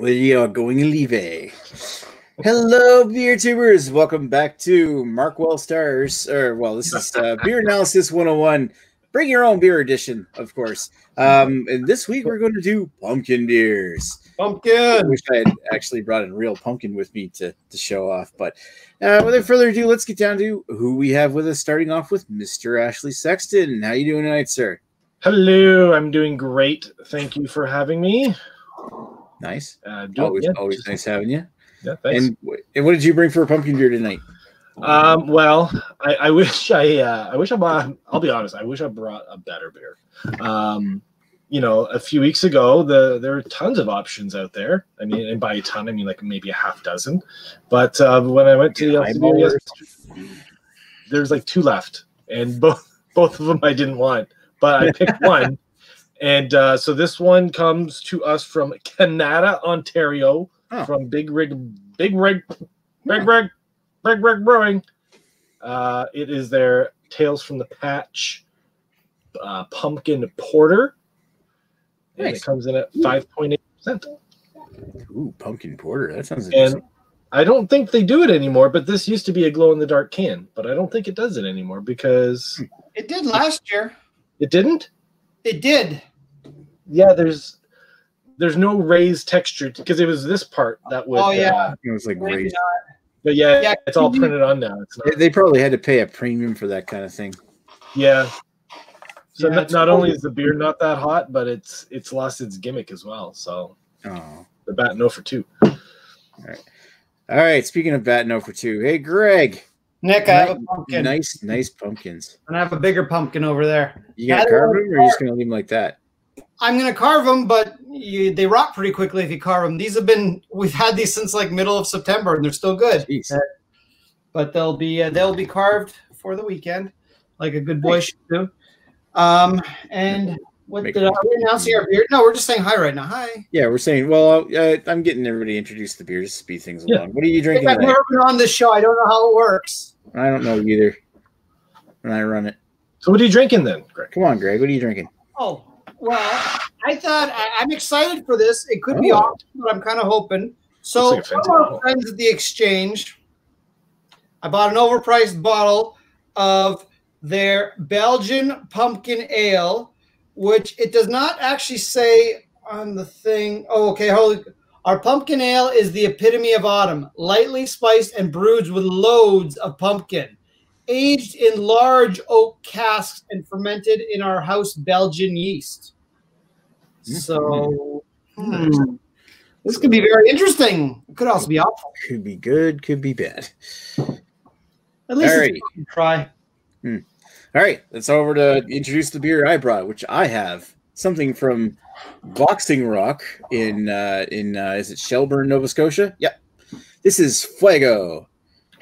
We are going to leave. Hello, beer tubers. Welcome back to Markwell Stars. This is Beer Analysis 101. Bring your own beer edition, of course. And this week we're going to do pumpkin beers. Pumpkin. I wish I had actually brought a real pumpkin with me to show off. But without further ado, let's get down to who we have with us, starting off with Mr. Ashley Sexton. How you doing tonight, sir? Hello, I'm doing great. Thank you for having me. Nice. Always nice having you. Yeah, thanks. And what did you bring for a pumpkin beer tonight? Well, I wish I bought. I'll be honest. I wish I brought a better beer. A few weeks ago, there are tons of options out there. I mean, and by a ton, I mean like maybe a half dozen. But when I went to the LCBO yesterday, there's like two left, and both of them I didn't want, but I picked one. And so this one comes to us from Canada, Ontario, from Big Rig Brewing. It is their Tales from the Patch pumpkin porter. And It comes in at 5.8%. Ooh, pumpkin porter. That sounds interesting. And I don't think they do it anymore, but this used to be a glow-in-the-dark can. But I don't think it does it anymore because... It did last year. It didn't? It did. Yeah, there's no raised texture because it was this part that would. Oh yeah, it was like raised. But yeah, it's all printed on now. It's not. They probably had to pay a premium for that kind of thing. Yeah. So not only is the beer not that hot, but it's lost its gimmick as well. So the bat no for two. All right. Speaking of bat no for two, hey Greg. Nick, I have a pumpkin. Nice pumpkins. And I have a bigger pumpkin over there. You gonna carve them, or are you just gonna leave them like that? I'm gonna carve them, but they rot pretty quickly if you carve them. We've had these since like middle of September, and they're still good. Jeez. But they'll be carved for the weekend, like a good boy should do. And what did I announce our beer? No, we're just saying hi right now. Hi. Yeah, we're saying. Well, I'm getting everybody introduced to the beers, speed things along. What are you drinking? I've never been on this show. I don't know how it works. I don't know either. When I run it. So what are you drinking then, Greg? Come on, Greg. What are you drinking? Oh, well, I thought I'm excited for this. It could be awesome, but I'm kind of hoping. So, one of our friends at the exchange, I bought an overpriced bottle of their Belgian pumpkin ale, which it does not actually say on the thing. Oh, okay. Our pumpkin ale is the epitome of autumn, lightly spiced and brewed with loads of pumpkin, aged in large oak casks and fermented in our house Belgian yeast. So this could be very interesting. It could also be awful. Could be good, could be bad. At least it's a try. All right, let's over to introduce the beer I brought, which I have something from Boxing Rock in is it Shelburne, Nova Scotia? Yep. This is Fuego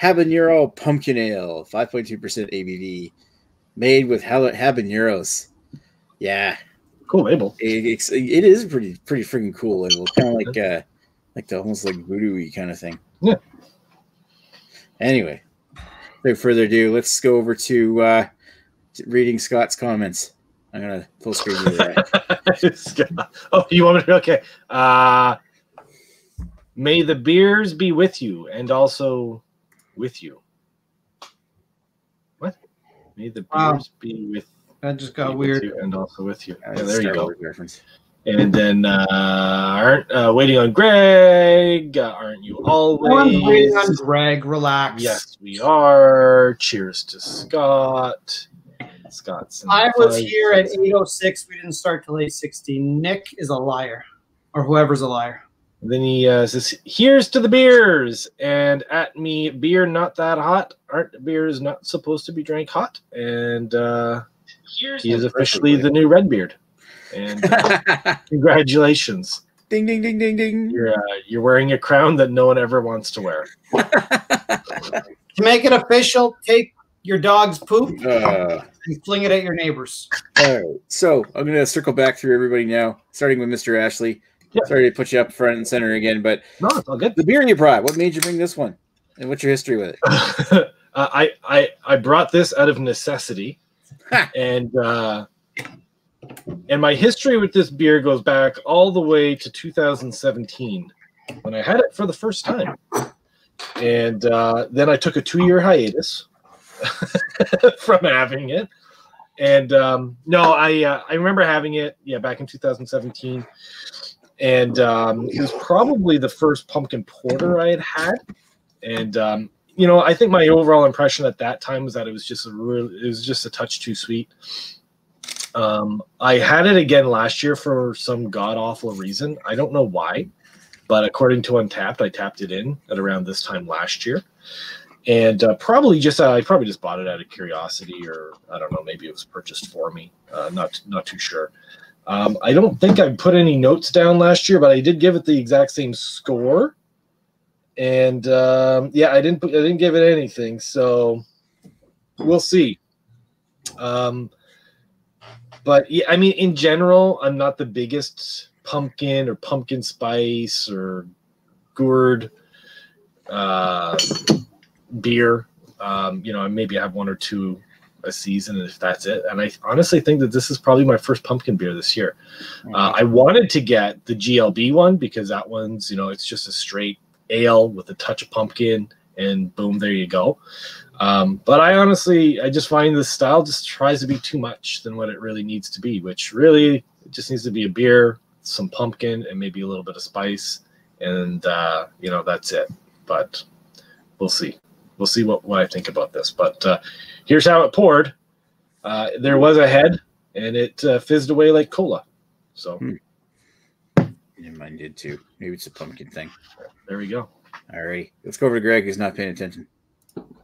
Habanero Pumpkin Ale, 5.2% ABV, made with habaneros. Yeah, cool label. It is pretty freaking cool label. Kind of like the almost like voodoo-y kind of thing. Yeah. Anyway, without further ado, let's go over to reading Scott's comments. I'm gonna full screen you that. Oh, you want me to? Okay. May the beers be with you, and also with you. What? May the beers be with. That just got weird. And also with you. Yeah, there you go. Reference. And then aren't waiting on Greg? Aren't you always? I'm waiting on Greg. Relax. Yes, we are. Cheers to Scott. Scott's. I was here at 8:06. We didn't start till 8:16. Nick is a liar, or whoever's a liar. And then he says, "Here's to the beers," and at me, beer not that hot. Aren't beers not supposed to be drank hot? And he is officially the new Redbeard. And congratulations! Ding ding ding ding ding. You're wearing a crown that no one ever wants to wear. To make it official, take your dog's poop and fling it at your neighbors. All right, so I'm going to circle back through everybody now, starting with Mr. Ashley. Yep. Sorry to put you up front and center again, but no, it's all good. The beer you brought, what made you bring this one? And what's your history with it? I brought this out of necessity. And my history with this beer goes back all the way to 2017. when I had it for the first time. And then I took a 2-year hiatus from having it. And no, I remember having it, back in 2017. And it was probably the first pumpkin porter I had had. And I think my overall impression at that time was that it was just a touch too sweet. I had it again last year for some god awful reason. I don't know why, but according to Untapped, I tapped it in at around this time last year, and I probably just bought it out of curiosity, or I don't know, maybe it was purchased for me. Not too sure. I don't think I put any notes down last year, but I did give it the exact same score. And I didn't give it anything, so we'll see. But yeah, I mean, in general, I'm not the biggest pumpkin or pumpkin spice or gourd beer. Maybe I have 1 or 2 a season, if that's it. And I honestly think that this is probably my first pumpkin beer this year. I wanted to get the GLB one because that one's, it's just a straight ale with a touch of pumpkin, and boom, there you go. But I just find this style just tries to be too much than what it really needs to be, which really it just needs to be a beer, some pumpkin, and maybe a little bit of spice, and that's it. But we'll see. We'll see what I think about this. But here's how it poured. There was a head, and it fizzed away like cola. So yeah, mine did too. Maybe it's a pumpkin thing. There we go. All right, let's go over to Greg, who's not paying attention.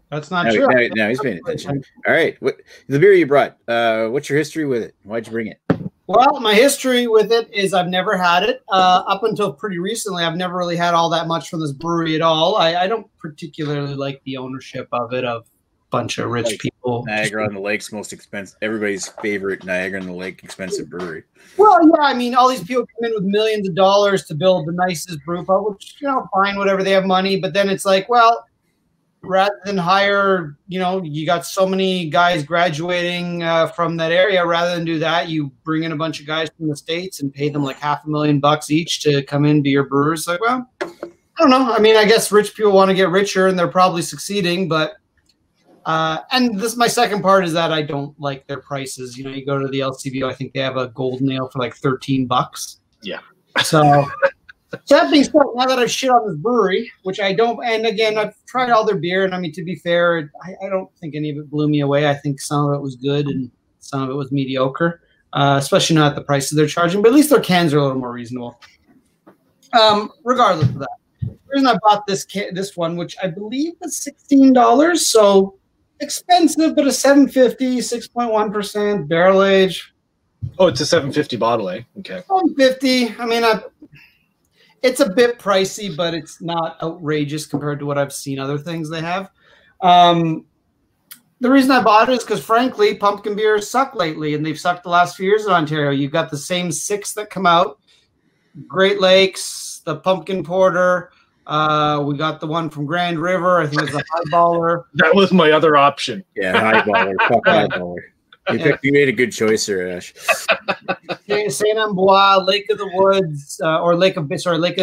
That's not true. Now he's paying attention. All right, the beer you brought, what's your history with it? Why'd you bring it? Well, my history with it is I've never had it. Up until pretty recently, I've never really had all that much from this brewery at all. I don't particularly like the ownership of it, of a bunch of rich people. Niagara on the Lake's most expensive, everybody's favorite Niagara on the Lake expensive brewery. Well, yeah, I mean, all these people come in with millions of dollars to build the nicest brew pub, which, fine, whatever, they have money. But then it's like, well, rather than hire, you got so many guys graduating from that area. Rather than do that, you bring in a bunch of guys from the States and pay them like $500,000 each to come in and be your brewers. Like, well, I don't know. I mean, I guess rich people want to get richer, and they're probably succeeding. But and this, my second part is that I don't like their prices. You go to the LCBO, I think they have a golden ale for like $13. Yeah. So. So that being said, now that I've shit on this brewery, which I don't, and again, I've tried all their beer, and I mean, to be fair, I don't think any of it blew me away. I think some of it was good and some of it was mediocre, especially not at the prices they're charging, but at least their cans are a little more reasonable. Regardless of that, the reason I bought this one, which I believe was $16, so expensive, but a 750, 6.1% barrel age. Oh, it's a 750 bottle, eh? Okay. 750. I mean, it's a bit pricey, but it's not outrageous compared to what I've seen other things they have. The reason I bought it is because, frankly, pumpkin beers suck lately, and they've sucked the last few years in Ontario. You've got the same 6 that come out. Great Lakes, the Pumpkin Porter. We got the one from Grand River. I think it's the Highballer. That was my other option. Yeah, Highballer. Fuck Highballer. You made a good choice there, Ash. Saint Amboise, Lake of the Woods, or Lake of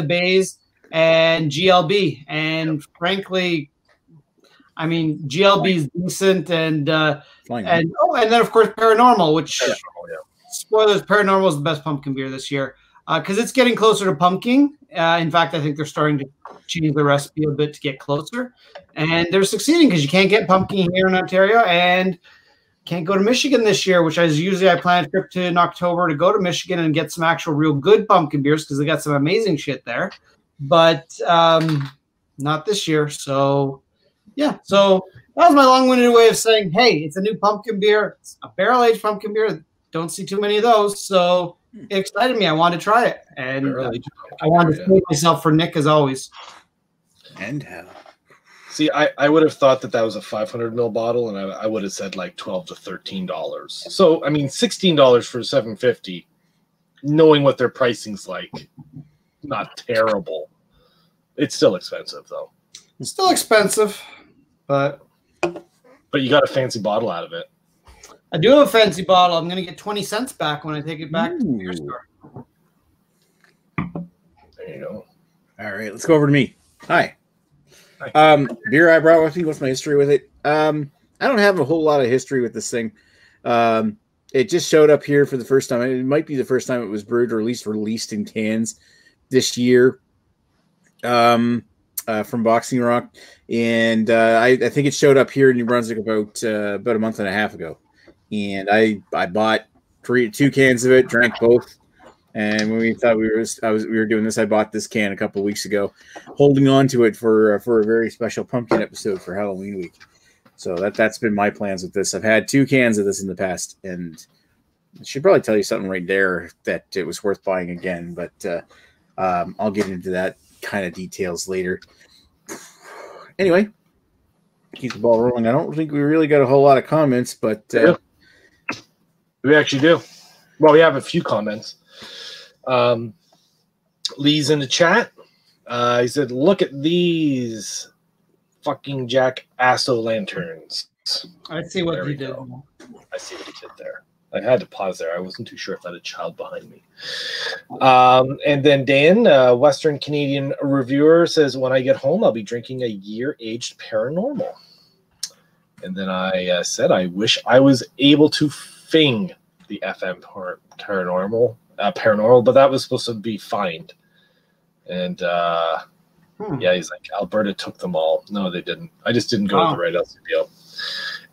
Bays, and GLB. And frankly, I mean, GLB is decent, and then of course Paranormal, which spoilers, Paranormal is the best pumpkin beer this year because it's getting closer to pumpkin. In fact, I think they're starting to change the recipe a bit to get closer, and they're succeeding because you can't get pumpkin here in Ontario, and can't go to Michigan this year, which I plan a trip to in October to go to Michigan and get some actual real good pumpkin beers because they got some amazing shit there. But not this year. So, yeah. So that was my long-winded way of saying, hey, it's a new pumpkin beer. It's a barrel-aged pumpkin beer. Don't see too many of those. So it excited me. I wanted to try it. And I wanted to save myself for Nick, as always. And how? See, I would have thought that was a 500 ml bottle, and I would have said like $12 to $13. So, I mean, $16 for 750, knowing what their pricing's like, not terrible. It's still expensive, though. It's still expensive, but you got a fancy bottle out of it. I do have a fancy bottle. I'm going to get 20 cents back when I take it back to the beer store. There you go. All right, let's go over to me. Hi. Hi. Beer I brought with me. What's my history with it? I don't have a whole lot of history with this thing. It just showed up here for the first time. It might be the first time it was brewed or at least released in cans this year. From Boxing Rock, and I think it showed up here in New Brunswick about a month and a half ago, and I bought 2 cans of it, drank both, and when we thought we were doing this, I bought this can a couple of weeks ago, holding on to it for a very special pumpkin episode for Halloween week. So that's been my plans with this. I've had 2 cans of this in the past, and I should probably tell you something right there that it was worth buying again, but I'll get into that kind of details later. Anyway, keep the ball rolling. I don't think we really got a whole lot of comments, but we actually do. Well, we have a few comments. Lee's in the chat. He said, "Look at these fucking Jack Asso lanterns." I see what he did. I see what he did there. I had to pause there. I wasn't too sure if I had a child behind me. And then Dan, Western Canadian reviewer, says, "When I get home, I'll be drinking a year-aged Paranormal." And then I said, "I wish I was able to fing the FM Paranormal, but that was supposed to be fined." And yeah, he's like, "Alberta took them all." No, they didn't. I just didn't go to the right LCBO.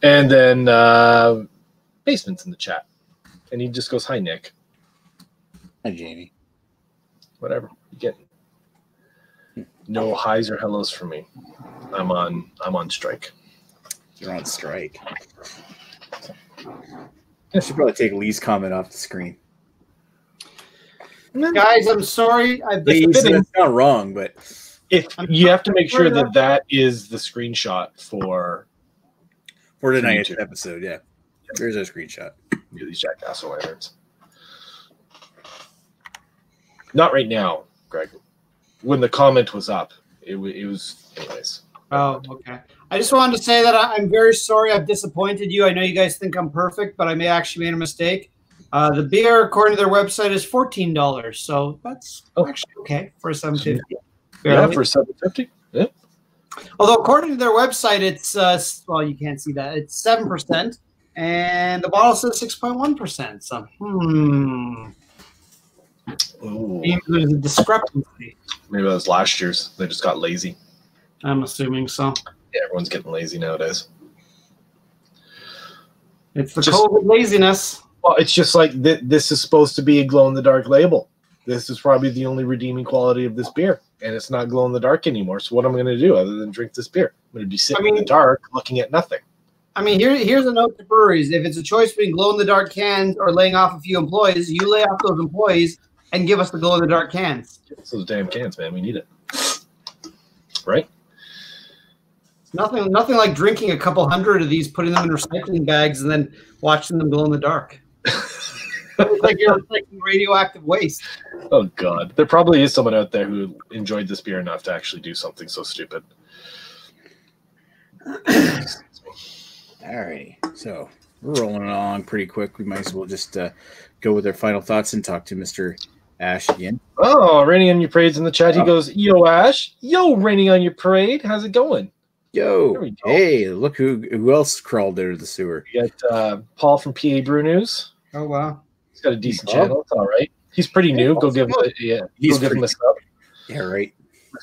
And then Basement's in the chat. And he just goes, "Hi, Nick." Hi, Jamie. Whatever. You get no highs or hellos from me. I'm on strike. You're on strike. I should probably take Lee's comment off the screen. Guys, I'm sorry. It's not wrong, but if you have to make sure that is the screenshot for tonight's episode, yeah. There's a screenshot. These Jack Asso lanterns. Not right now, Greg. When the comment was up, it was anyways. Oh, okay. I just wanted to say that I'm very sorry I've disappointed you. I know you guys think I'm perfect, but I may actually made a mistake. The beer, according to their website, is $14, so that's actually okay for $7.50. Yeah, for $7.50. Yeah. Although according to their website, it's well, you can't see that. It's 7%. And the bottle says 6.1%. So, there's a discrepancy. Maybe that was last year's. They just got lazy. I'm assuming so. Yeah, everyone's getting lazy nowadays. It's the COVID laziness. Well, it's just like this is supposed to be a glow-in-the-dark label. This is probably the only redeeming quality of this beer, and it's not glow-in-the-dark anymore. So what am I going to do other than drink this beer? I'm going to be sitting in the dark looking at nothing. I mean, here's a note to breweries. If it's a choice between glow-in-the-dark cans or laying off a few employees, you lay off those employees and give us the glow-in-the-dark cans. It's those damn cans, man. We need it. Right? Nothing like drinking a couple hundred of these, putting them in recycling bags, and then watching them glow in the dark. It's like you're recycling radioactive waste. Oh, God. There probably is someone out there who enjoyed this beer enough to actually do something so stupid. All right, so we're rolling along pretty quick. We might as well just go with our final thoughts and talk to Mr. Ash again. Oh, Raining on Your Parade's in the chat. He goes, "Yo, Ash. Yo, Raining on Your Parade. How's it going?" Yo, hey, look who else crawled out of the sewer. You got Paul from PA Brew News. Oh, wow. He's got a decent channel. It's all right. He's pretty new. Go give him a sub. Yeah, right.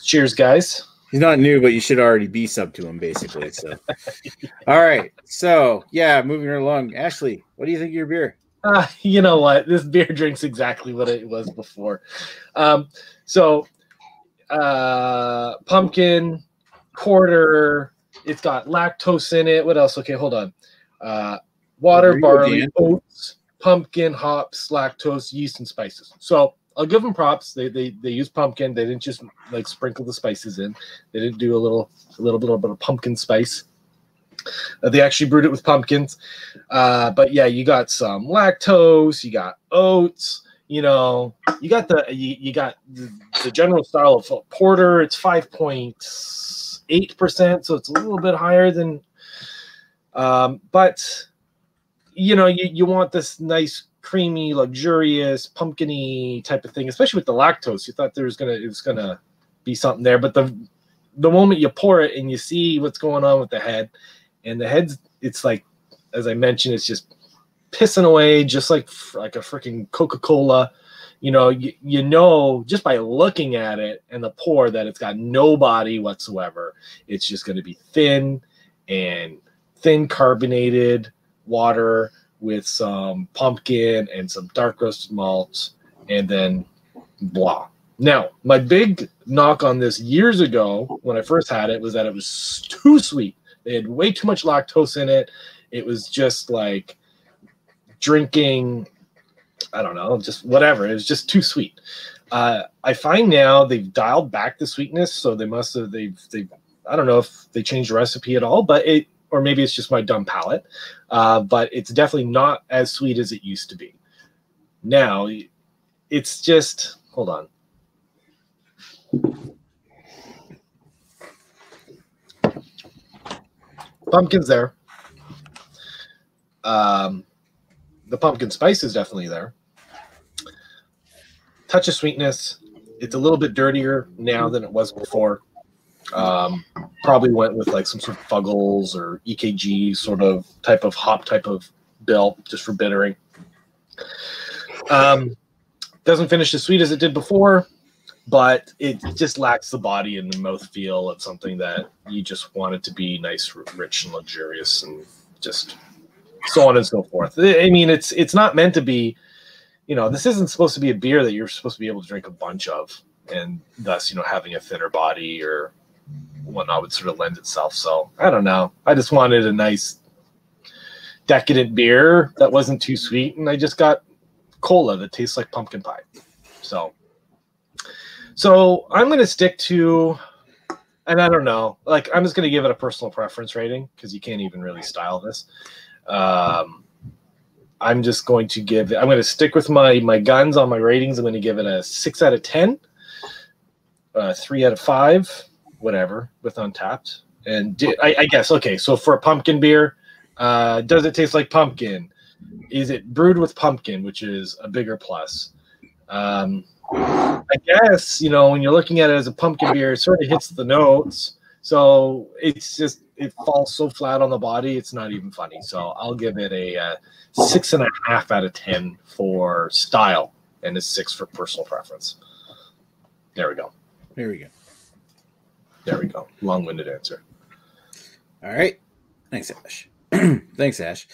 Cheers, guys. He's not new, but you should already be sub to him, basically. So, all right. So, yeah, moving right along. Ashley, what do you think of your beer? You know what? This beer drinks exactly what it was before. Pumpkin, porter. It's got lactose in it. What else? Okay, hold on. Water, barley, oats, pumpkin, hops, lactose, yeast, and spices. So I'll give them props. They use pumpkin. They didn't just like sprinkle the spices in. They didn't do a little bit of pumpkin spice. They actually brewed it with pumpkins. But yeah, you got some lactose. You got oats. You know, you got the general style of porter. It's 5.8%, so it's a little bit higher than. But you know, you want this nice, creamy, luxurious, pumpkin-y type of thing, especially with the lactose. You thought it was gonna be something there. But the moment you pour it and you see what's going on with the head, and the head's, it's like, as I mentioned, it's just pissing away, just like a freaking Coca-Cola. You know, just by looking at it and the pour that it's got no body whatsoever. It's just going to be thin carbonated water with some pumpkin and some dark roasted malts, and then blah. Now, my big knock on this years ago when I first had it was that it was too sweet. They had way too much lactose in it. It was just like drinking, I don't know, just whatever. It was just too sweet. I find now they've dialed back the sweetness, so they must have, they've I don't know if they changed the recipe at all, but or maybe it's just my dumb palate, but it's definitely not as sweet as it used to be. Now, it's just, hold on. Pumpkin's there. The pumpkin spice is definitely there. Touch of sweetness. It's a little bit dirtier now than it was before. Probably went with like some sort of Fuggles or EKG sort of type of hop type of bill just for bittering. Doesn't finish as sweet as it did before, but it just lacks the body and the mouthfeel of something that you just want it to be nice, rich, and luxurious, and just so on and so forth. I mean, it's not meant to be, this isn't supposed to be a beer that you're supposed to be able to drink a bunch of, and thus, having a thinner body or whatnot would sort of lend itself. So I don't know. I just wanted a nice decadent beer that wasn't too sweet, and I just got cola that tastes like pumpkin pie. So I'm going to stick to, and I don't know, like I'm just going to give it a personal preference rating because you can't even really style this. I'm just going to I'm going to stick with my guns on my ratings. I'm going to give it a 6 out of 10, 3 out of 5, whatever, with Untapped. And I guess, okay, so for a pumpkin beer, does it taste like pumpkin? Is it brewed with pumpkin, which is a bigger plus? I guess, when you're looking at it as a pumpkin beer, it sort of hits the notes. So it's just, it falls so flat on the body, it's not even funny. So I'll give it a 6.5 out of 10 for style and a 6 for personal preference. There we go. There we go. There we go. Long-winded answer. All right. Thanks, Ash. Thanks, Ash.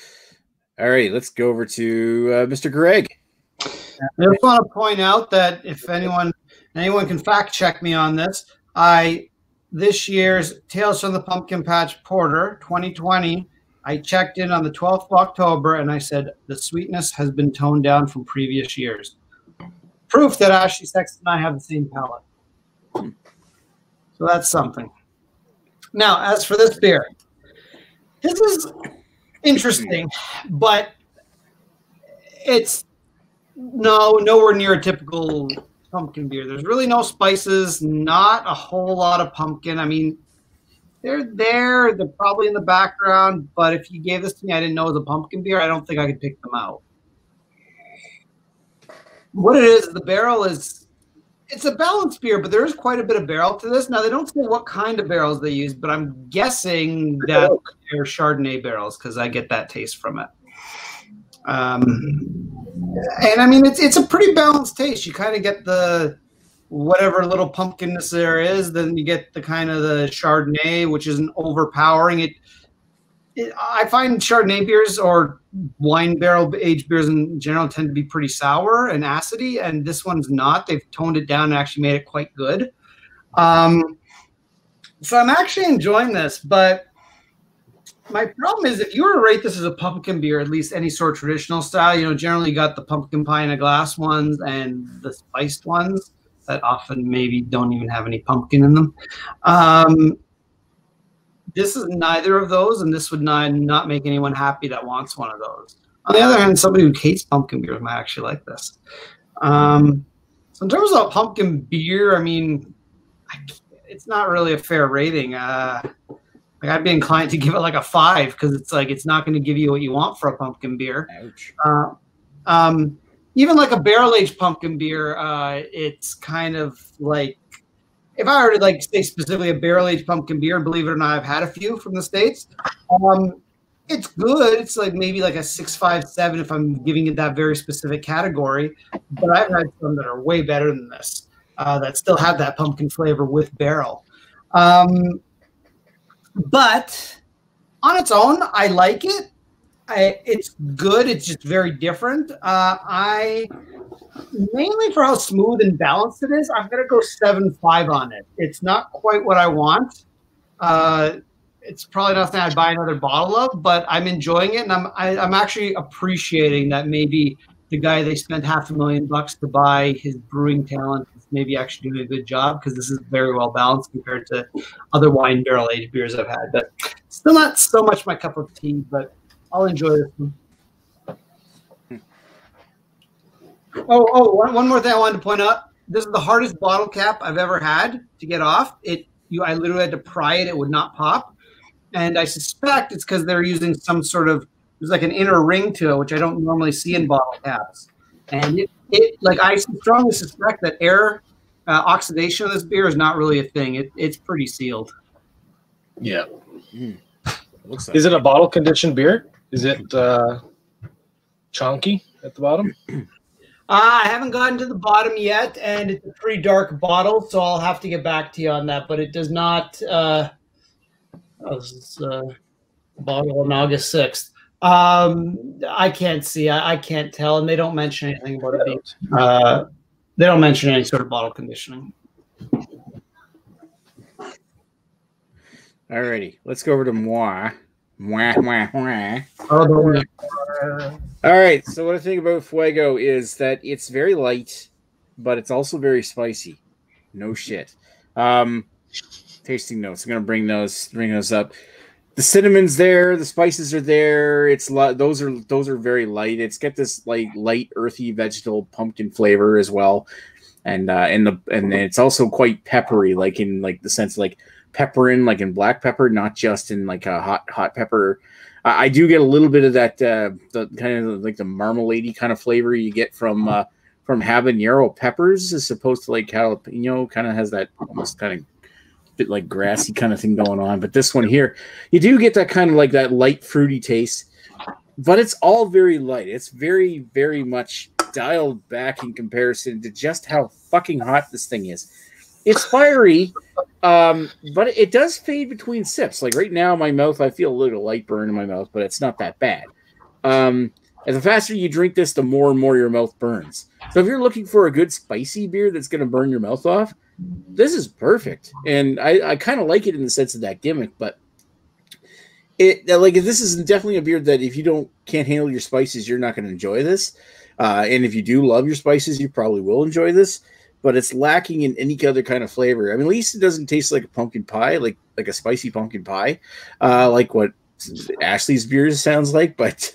All right, let's go over to Mr. Greg. I just want to point out that if anyone can fact check me on this, this year's Tales from the Pumpkin Patch Porter 2020, I checked in on the 12th of October and I said the sweetness has been toned down from previous years. Proof that Ashley Sexton and I have the same palate. So that's something. Now, as for this beer, this is interesting, but it's nowhere near a typical pumpkin beer. There's really no spices, not a whole lot of pumpkin. I mean, they're there, they're probably in the background, but if you gave this to me, I didn't know it was a pumpkin beer, I don't think I could pick them out. What it is, the barrel is, it's a balanced beer, but there is quite a bit of barrel to this. Now, they don't say what kind of barrels they use, but I'm guessing that they're Chardonnay barrels because I get that taste from it. And I mean, it's a pretty balanced taste. You kind of get the whatever little pumpkinness there is, then you get the kind of the Chardonnay, which isn't overpowering. I find Chardonnay beers or wine barrel aged beers in general tend to be pretty sour and acidy, and this one's not. They've toned it down and actually made it quite good. So I'm actually enjoying this, but my problem is if you were to rate this as a pumpkin beer, at least any sort of traditional style, generally you got the pumpkin pie in a glass ones and the spiced ones that often maybe don't even have any pumpkin in them. This is neither of those, and this would not make anyone happy that wants one of those. On the other hand, somebody who hates pumpkin beers might actually like this. So in terms of pumpkin beer, I mean, it's not really a fair rating. I'd be inclined to give it like a 5 because it's not going to give you what you want for a pumpkin beer. Ouch. Even like a barrel-aged pumpkin beer, it's kind of like if I were to like say specifically a barrel-aged pumpkin beer, and believe it or not, I've had a few from the States. It's good. It's like maybe like a 6.5, 7 if I'm giving it that very specific category. But I've had some that are way better than this that still have that pumpkin flavor with barrel. But on its own, I like it. It's good. It's just very different. I mainly for how smooth and balanced it is, I'm gonna go 7.5 on it. It's not quite what I want. It's probably nothing I'd buy another bottle of, but I'm enjoying it, and I'm actually appreciating that maybe the guy they spent $500,000 to buy his brewing talent is maybe actually doing a good job, because this is very well balanced compared to other wine barrel aged beers I've had. But still not so much my cup of tea, but I'll enjoy this one. One more thing I wanted to point out. This is the hardest bottle cap I've ever had to get off. I literally had to pry it. It would not pop. And I suspect it's because they're using some sort of, there's like an inner ring to it, which I don't normally see in bottle caps. And I strongly suspect that air oxidation of this beer is not really a thing. It's pretty sealed. Yeah. Looks like. Is it a bottle conditioned beer? Is it chunky at the bottom? I haven't gotten to the bottom yet, and it's a pretty dark bottle, so I'll have to get back to you on that. But it does not. This is bottle on August 6th. I can't see. I can't tell, and they don't mention anything about it being. They don't mention any sort of bottle conditioning. Alrighty, let's go over to moi. All right, so what I think about Fuego is that it's very light, but it's also very spicy. No shit. Tasting notes. I'm gonna bring those up. The cinnamon's there, the spices are there. It's those are very light. It's got this like light, earthy vegetable pumpkin flavor as well, and it's also quite peppery, like in like the sense like pepper in like in black pepper, not just in like a hot pepper. I do get a little bit of that the kind of like the marmalade-y kind of flavor you get from habanero peppers, as opposed to like jalapeno. Kind of has that almost kind of bit like grassy kind of thing going on. But this one here, you do get that kind of like that light fruity taste, but it's all very light. It's very, very much dialed back in comparison to just how fucking hot this thing is. It's fiery, but it does fade between sips. Like right now, my mouth, I feel a little light burn in my mouth, but it's not that bad. And the faster you drink this, the more and more your mouth burns. So if you're looking for a good spicy beer that's going to burn your mouth off, this is perfect. And I kind of like it in the sense of that gimmick, but this is definitely a beer that if you can't handle your spices, you're not going to enjoy this. And if you do love your spices, you probably will enjoy this. But it's lacking in any other kind of flavor. I mean, at least it doesn't taste like a pumpkin pie, like a spicy pumpkin pie, like what Ashley's beers sounds like. But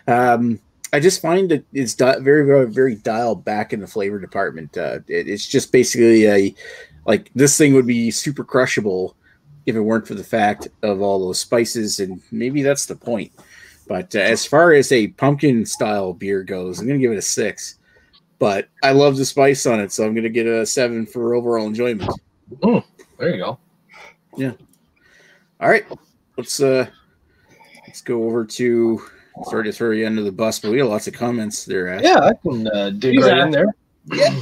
I just find that it's very, very, very dialed back in the flavor department. It's just basically this thing would be super crushable if it weren't for the fact of all those spices, and maybe that's the point. But as far as a pumpkin style beer goes, I'm going to give it a 6. But I love the spice on it, so I'm going to get a 7 for overall enjoyment. Oh, there you go. Yeah. All right. Let's go over to. Sorry to throw you under the bus, but we have lots of comments there. Ash. Yeah, I can dig right in there. Yeah.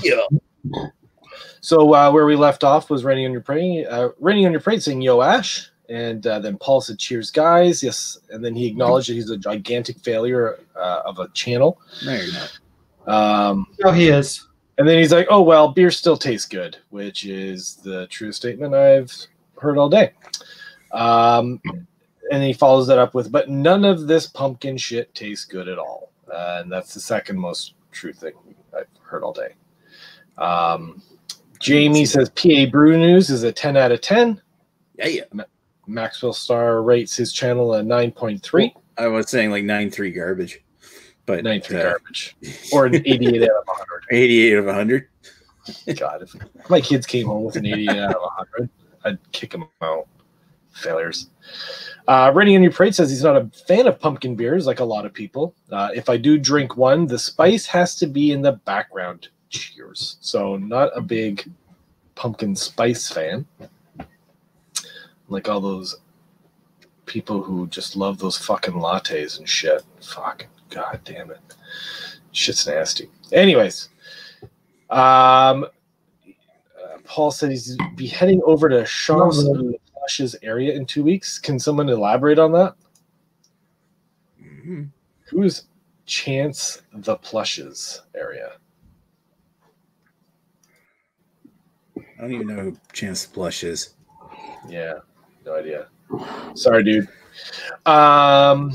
So where we left off was Raining on Your Parade saying, "Yo, Ash." And then Paul said, "Cheers, guys." Yes. And then he acknowledged that he's a gigantic failure of a channel. No, you're not. No, he is. And then he's like, "Oh, well, beer still tastes good," which is the truest statement I've heard all day. And he follows that up with, "But none of this pumpkin shit tastes good at all." And that's the second most true thing I've heard all day. Jamie says, "PA Brew News is a 10 out of 10. Yeah. Maxwell Star rates his channel a 9.3. I was saying like 9.3 garbage. But 9.3 garbage. Or an 88 out of 100. 88 out of 100. God, if my kids came home with an 88 out of 100, I'd kick them out. Failures. Raining on Your Parade says he's not a fan of pumpkin beers like a lot of people. If I do drink one, the spice has to be in the background. Cheers. So not a big pumpkin spice fan. Like all those people who just love those fucking lattes and shit. Fucking god damn it. Shit's nasty. Anyways, Paul said he's be heading over to Chance Plush's area in 2 weeks. Can someone elaborate on that? Mm-hmm. Who's Chance the Plushes area? I don't even know who Chance the Plush is. Yeah, no idea. Sorry, dude. And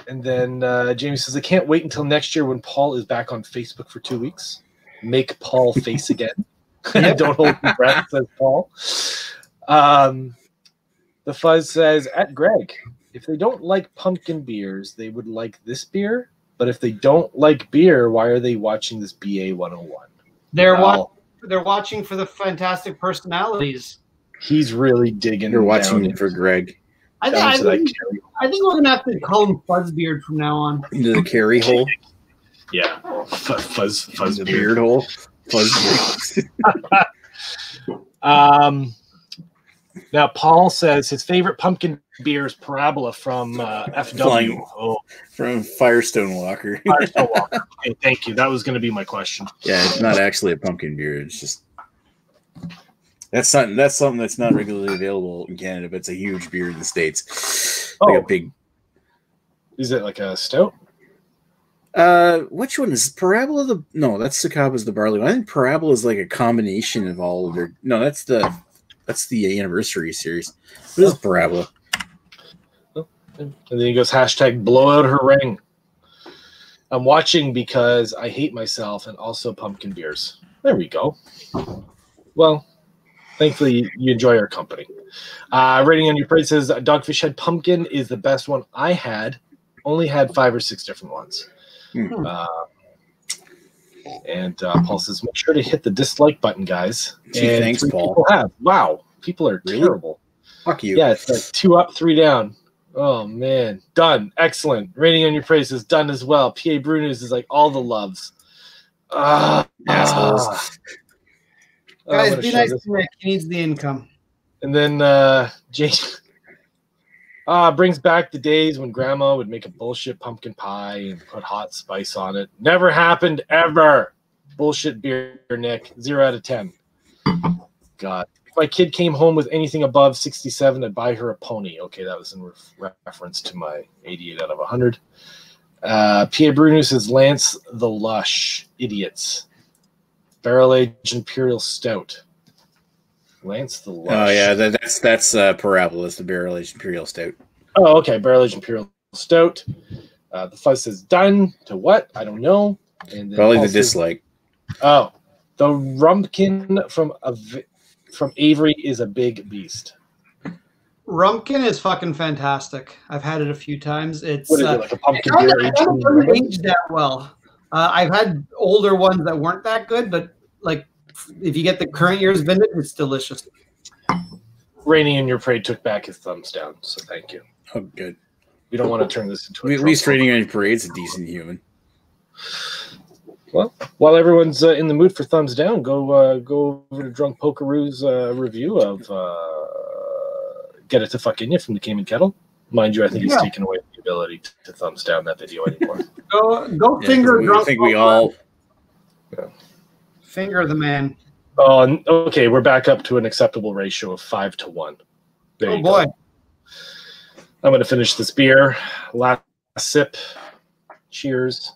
then Jamie says, I can't wait until next year when Paul is back on Facebook for 2 weeks. Make Paul face again. Don't hold your breath, says Paul. The Fuzz says, at Greg, if they don't like pumpkin beers, they would like this beer. But if they don't like beer, why are they watching this BA101? They're watching for the fantastic personalities. He's really digging. They're watching for Greg. I think we're going to have to call him Fuzzbeard from now on. Into the carry hole? Yeah. Fuzz the beard hole? Fuzz. Now, Paul says his favorite pumpkin beer is Parabola from FW. From Firestone Walker. Firestone Walker. Okay, thank you. That was going to be my question. Yeah, it's not actually a pumpkin beer. It's just that's something that's not regularly available in Canada, but it's a huge beer in the States. Like a big. Is it like a stout? Which one is Parabola? No, that's Sacaba's the barley one. I think Parabola is like a combination of all of their. No, that's the anniversary series. What is Parabola? And then he goes, hashtag blow out her ring. I'm watching because I hate myself and also pumpkin beers. There we go. Well, thankfully you enjoy our company. Rating on your parade says Dogfish Head Pumpkin is the best one I had. Only had 5 or 6 different ones. And Paul says, make sure to hit the dislike button, guys. Gee, thanks, Paul. People have. Wow, people are terrible. Fuck you. Yeah, it's like 2 up, 3 down. Oh, man. Done. Excellent. Rating on your praise is done as well. PA Brunos is like all the loves. Assholes. Guys, be nice to Nick. He needs the income. And then James brings back the days when Grandma would make a bullshit pumpkin pie and put hot spice on it. Never happened ever. Bullshit beer, Nick. 0 out of 10. God. If my kid came home with anything above 67, I'd buy her a pony. Okay, that was in reference to my 88 out of 100. P.A. Bruno says, Lance the Lush. Idiots. Barrel-aged Imperial Stout. Lance the Lush. Oh, yeah, that's Parabola. It's the barrel-aged Imperial Stout. Oh, okay, barrel-aged Imperial Stout. The Fuzz says, done to what? I don't know. And then probably the dislike. Oh, the Rumpkin from Avery is a big beast. Rumpkin is fucking fantastic. I've had it a few times. It's what is it, like a pumpkin beer? It doesn't age that well. I've had older ones that weren't that good, but like if you get the current year's vintage, it's delicious. Rainy in your parade took back his thumbs down, so thank you. Oh, good. We don't want to turn this into at least Rainy in your parade's a decent human. Well, while everyone's in the mood for thumbs down, go over to Drunk Pokeroo's review of Get It to Fuck In You from the Cayman Kettle. Mind you, I think he's taken away the ability to thumbs down that video anymore. Go finger Drunk. I think we all finger the man. Oh, okay, we're back up to an acceptable ratio of 5 to 1. There you boy. Go. I'm going to finish this beer. Last sip. Cheers.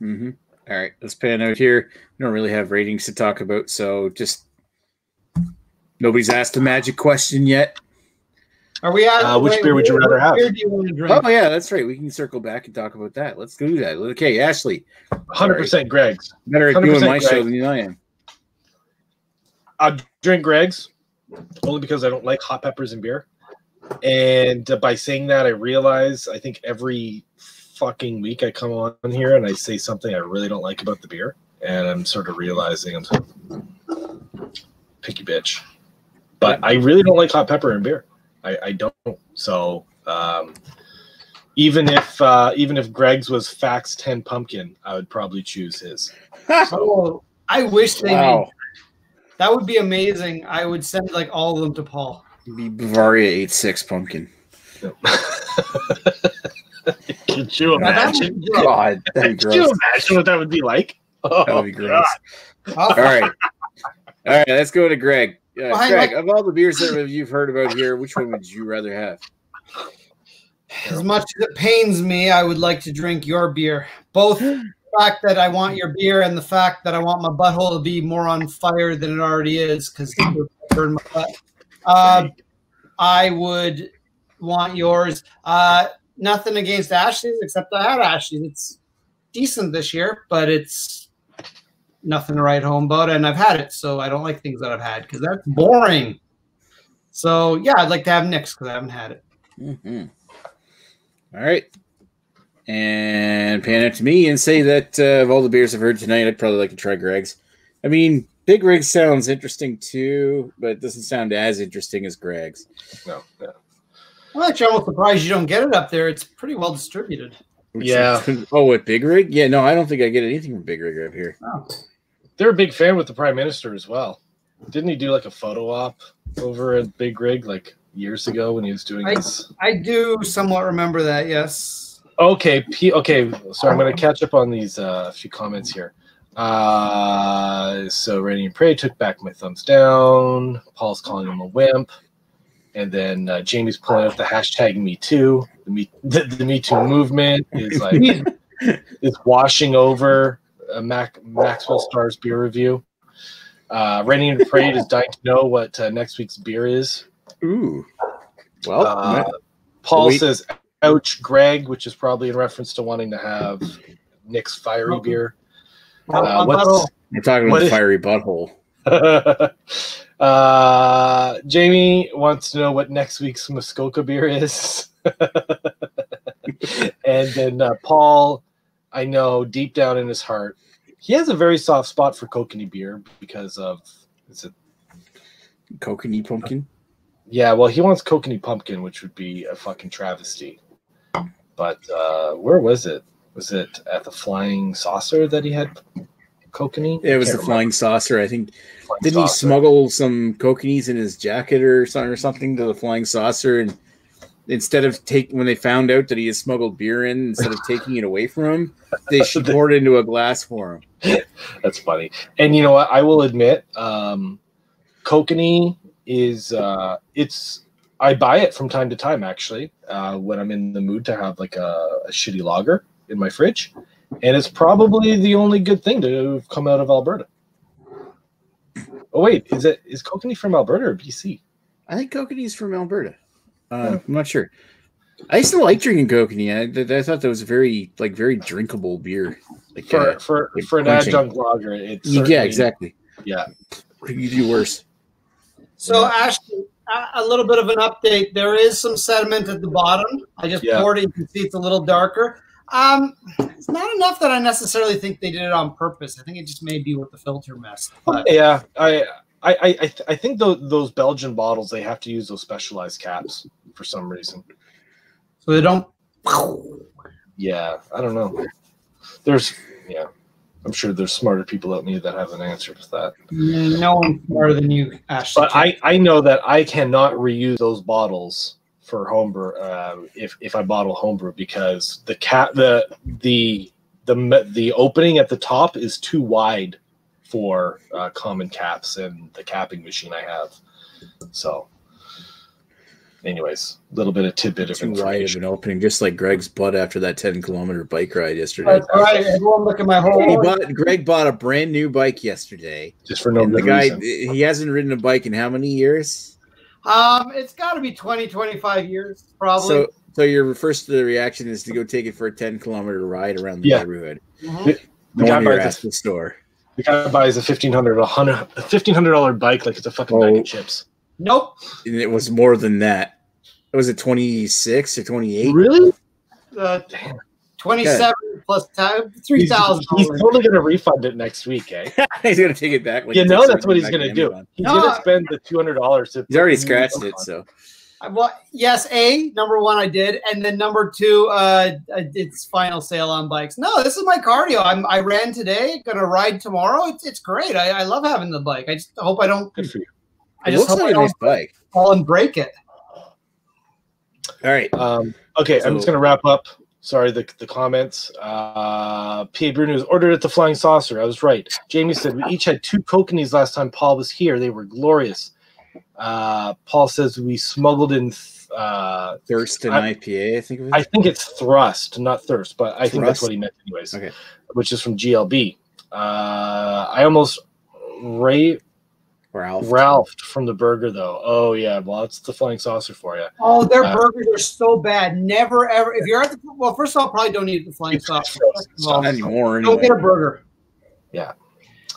Mm-hmm. All right, let's pan out here. We don't really have ratings to talk about, so just nobody's asked a magic question yet. Are we at which beer would you rather have? Beer do you want to drink? Oh yeah, that's right. We can circle back and talk about that. Let's do that. Okay, Ashley. 100% Greg's. Better at doing my show than I am. I'll drink Greg's only because I don't like hot peppers in beer. And by saying that, I realize I think every fucking week I come on here and I say something I really don't like about the beer, and I'm sort of realizing I'm sort of picky bitch. But I really don't like hot pepper in beer. I don't. So even if Greg's was Fax 10 pumpkin, I would probably choose his. So, I wish they made. That would be amazing. I would send like all of them to Paul. It'd be Bavaria 86 pumpkin. Could you imagine? God, that'd be gross. Could you imagine what that would be like? Oh, that would be gross. All right. All right, let's go to Greg. Greg, of all the beers that you've heard about here, which one would you rather have? As much as it pains me, I would like to drink your beer. Both the fact that I want your beer and the fact that I want my butthole to be more on fire than it already is because it would burn my butt. I would want yours. Nothing against Ashley's, except I had Ashley's. It's decent this year, but it's nothing to write home about, and I've had it, so I don't like things that I've had because that's boring. So, yeah, I'd like to have Nick's because I haven't had it. Mm-hmm. All right. And pan it to me and say that of all the beers I've heard tonight, I'd probably like to try Greg's. I mean, Big Rig sounds interesting too, but it doesn't sound as interesting as Greg's. No. Well, actually, I'm almost surprised you don't get it up there. It's pretty well distributed. Oh, at Big Rig? Yeah, no, I don't think I get anything from Big Rig up here. Oh. They're a big fan with the Prime Minister as well. Didn't he do like a photo op over at Big Rig like years ago when he was doing this? I do somewhat remember that, yes. Okay, so I'm going to catch up on these few comments here. So Rainy and Prey took back my thumbs down. Paul's calling him a wimp. And then Jamie's pulling out the hashtag Me Too. The Me Too movement is like is washing over Maxwell Star's beer review. Rainy and Parade is dying to know what next week's beer is. Ooh. Well, Paul says, ouch, Greg, which is probably in reference to wanting to have Nick's fiery beer. We're talking about the fiery butthole. Jamie wants to know what next week's Muskoka beer is. And then Paul, I know deep down in his heart, he has a very soft spot for kokanee beer because of, is it kokanee pumpkin? Yeah, well, he wants kokanee pumpkin, which would be a fucking travesty. But where was it? Was it at the Flying Saucer that he had kokanee? It was the Flying Saucer, I think. Didn't he smuggle some kokanees in his jacket or something to the Flying Saucer? And instead of when they found out that he had smuggled beer in, instead of taking it away from him, they poured it into a glass for him. That's funny. And you know what? I will admit, kokanee is I buy it from time to time, actually, when I'm in the mood to have like a shitty lager in my fridge. And it's probably the only good thing to come out of Alberta. Oh, wait, is kokanee from Alberta or BC? I think kokanee is from Alberta. I'm not sure. I used to like drinking kokanee. I thought that was a very drinkable beer. Like for an adjunct lager, it's exactly. Yeah, you do worse. So, Ashley, a little bit of an update. There is some sediment at the bottom. I just poured it. You can see it's a little darker. It's not enough that I necessarily think they did it on purpose. I think it just may be with the filter mess. But. Yeah, I think those Belgian bottles, they have to use those specialized caps for some reason. So they don't. Yeah, I don't know. I'm sure there's smarter people out there that have an answer to that. No one's smarter than you, Ashley. But I know that I cannot reuse those bottles for homebrew if I bottle homebrew because the opening at the top is too wide for common caps and the capping machine I have. So, anyways, a little bit of tidbit of information. Wide of an opening, just like Greg's butt after that 10-kilometer bike ride yesterday. All right, everyone, look at my whole. Greg bought a brand new bike yesterday. Just for no good reason. He hasn't ridden a bike in how many years? It's got to be 20, 25 years, probably. So your first reaction is to go take it for a 10-kilometer ride around the neighborhood. Mm-hmm. The guy buys the store. The guy buys a $1,500 bike like it's a fucking bag of chips. Nope. And it was more than that. Was it 26 or 28? Really? 27 plus $3,000. He's totally going to refund it next week, eh? He's going to take it back. That's what he's going to do. He's going to spend the $200. He's already scratched it, so. Well, yes, number one, I did, and then number two, it's final sale on bikes. No, this is my cardio. I ran today, gonna ride tomorrow. It's great. I love having the bike. I just hope I don't. Good for you. I just hope I don't fall and break it. All right. Okay, so, I'm just gonna wrap up. Sorry, the comments. PA Brew News ordered at the Flying Saucer. I was right. Jamie said we each had 2 kokanees last time Paul was here. They were glorious. Paul says we smuggled in Thirst and IPA. I think it's Thrust, not Thirst, but I think that's what he meant anyways. Okay, which is from GLB. I almost Ralphed from the burger though. Oh yeah, well it's the Flying Saucer for you. Oh, their burgers are so bad. Never ever. If you're at the first of all, probably don't eat the Flying Saucer. Not anymore. Don't get a burger. Yeah.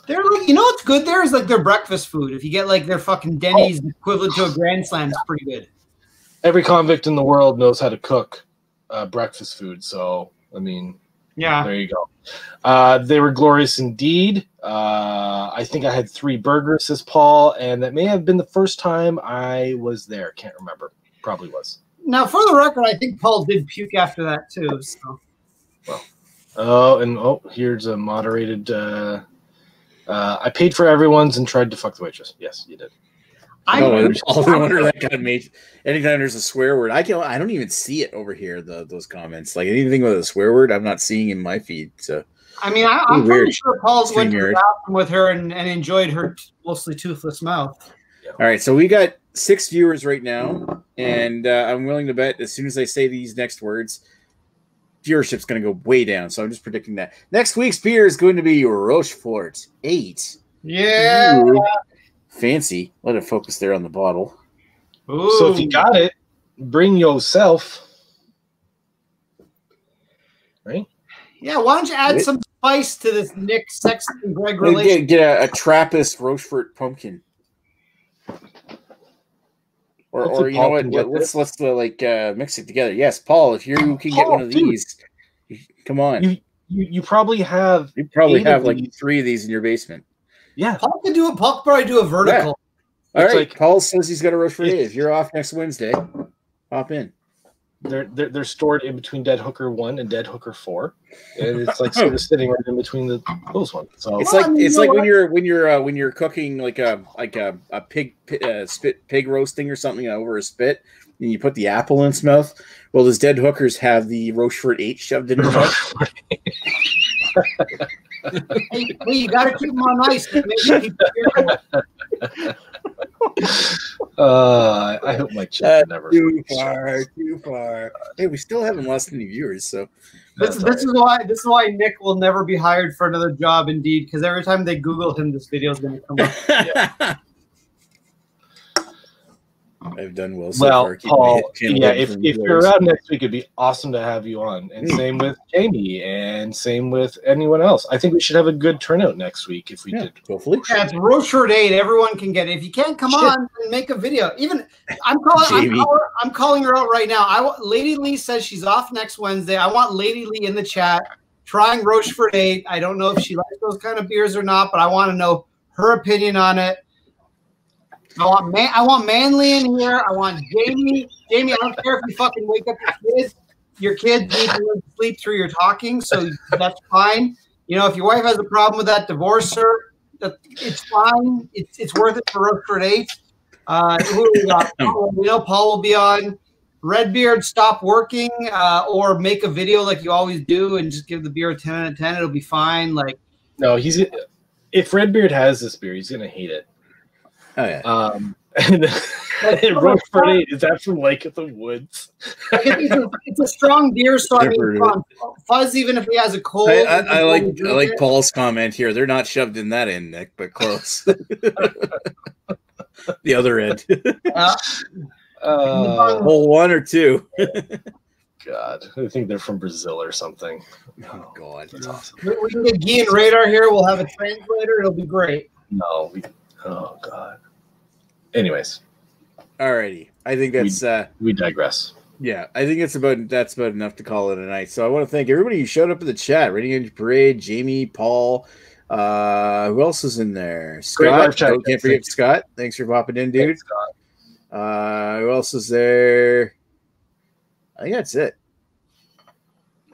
They're like, what's good there is like their breakfast food. If you get like their fucking Denny's equivalent to a Grand Slam, it's pretty good. Every convict in the world knows how to cook breakfast food. So, I mean, yeah, there you go. They were glorious indeed. I think I had 3 burgers, says Paul, and that may have been the first time I was there. Can't remember. Probably was. Now, for the record, I think Paul did puke after that too. So. Well, here's a moderated. I paid for everyone's and tried to fuck the waitress. Yes, you did. No wonder that got made. Anytime there's a swear word, I don't even see it over here. Those comments, like anything with a swear word, I'm not seeing in my feed. So, I mean, I'm pretty sure Paul's went to the bathroom with her and enjoyed her mostly toothless mouth. Yeah. All right, so we got 6 viewers right now, and I'm willing to bet as soon as I say these next words, viewership's going to go way down. So I'm just predicting that next week's beer is going to be Rochefort 8. Yeah. Ooh. Fancy. Let it focus there on the bottle. Ooh. So if you got it, bring yourself. Right? Yeah, why don't you add some spice to this Nick Sexton Greg relationship? Get a Trappist Rochefort pumpkin. Or you know what? Let's mix it together. Yes, Paul, if you can get one of these, come on. You probably have. You probably have like 3 of these in your basement. Yeah, Paul can do it. Paul could probably do a vertical. Yeah. All right, Paul says he's got a Rochefort 8. If you're off next Wednesday, hop in. They're stored in between Dead Hooker 1 and Dead Hooker 4, and it's like sort of sitting right in between those ones. So it's like when you're cooking like a pig roasting or something over a spit, and you put the apple in its mouth. Well, does Dead Hookers have the Rochefort 8 shoved in its mouth? Hey, you got to keep them on ice. I hope my chat never. Too far. Hey, we still haven't lost any viewers, so this is why Nick will never be hired for another job. Indeed, because every time they Google him, this video is going to come up. Yeah. I've done well so far. Paul, if you're around next week, it'd be awesome to have you on. And same with Jamie, and same with anyone else. I think we should have a good turnout next week if we did. Hopefully. Yeah, it's Rochefort 8. Everyone can get it. If you can't come on and make a video, I'm calling her out right now. Lady Lee says she's off next Wednesday. I want Lady Lee in the chat trying Rochefort 8. I don't know if she likes those kind of beers or not, but I want to know her opinion on it. I want Manly in here. I want Jamie. Jamie, I don't care if you fucking wake up your kids. Your kids need to sleep through your talking, so that's fine. If your wife has a problem with that, divorce her. It's fine. It's worth it for Rochefort 8. Who we got? Paul will be on. Redbeard, stop working or make a video like you always do and just give the beer a 10 out of 10. It'll be fine. No, if Redbeard has this beer, he's gonna hate it. Oh yeah. Rochefort 8, is that from Lake of the Woods? It's a strong beer, so I mean, Fuzz, even if he has a cold. I like Paul's comment here. They're not shoved in that end, Nick, but close. The other end. Hole 1 or 2. God, I think they're from Brazil or something. Oh God, that's awesome. We can get Guy and Radar here. We'll have a translator. It'll be great. No, oh God. Anyways, alrighty. I think that's we digress. Yeah, I think that's about enough to call it a night. So I want to thank everybody who showed up in the chat. Rating Energy Parade, Jamie, Paul. Who else is in there? Scott. Can't forget Scott. Thanks for popping in, dude. Thanks, Who else is there? I think that's it.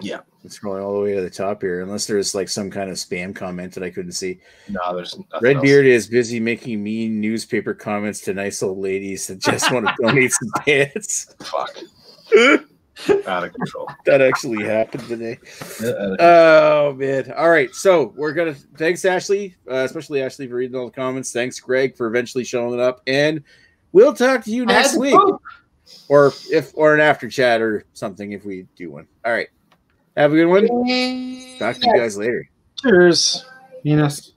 Yeah. I'm scrolling all the way to the top here, unless there's like some kind of spam comment that I couldn't see. No, there's nothing Redbeard else. is busy making mean newspaper comments to nice old ladies that just want to donate some pants. Fuck. Out of control. That actually happened today. Oh man! All right, so we're gonna thanks Ashley, especially Ashley for reading all the comments. Thanks Greg for eventually showing up, and we'll talk to you next week, or an after chat or something if we do one. All right, have a good one. Talk to you guys later. Cheers. Venus.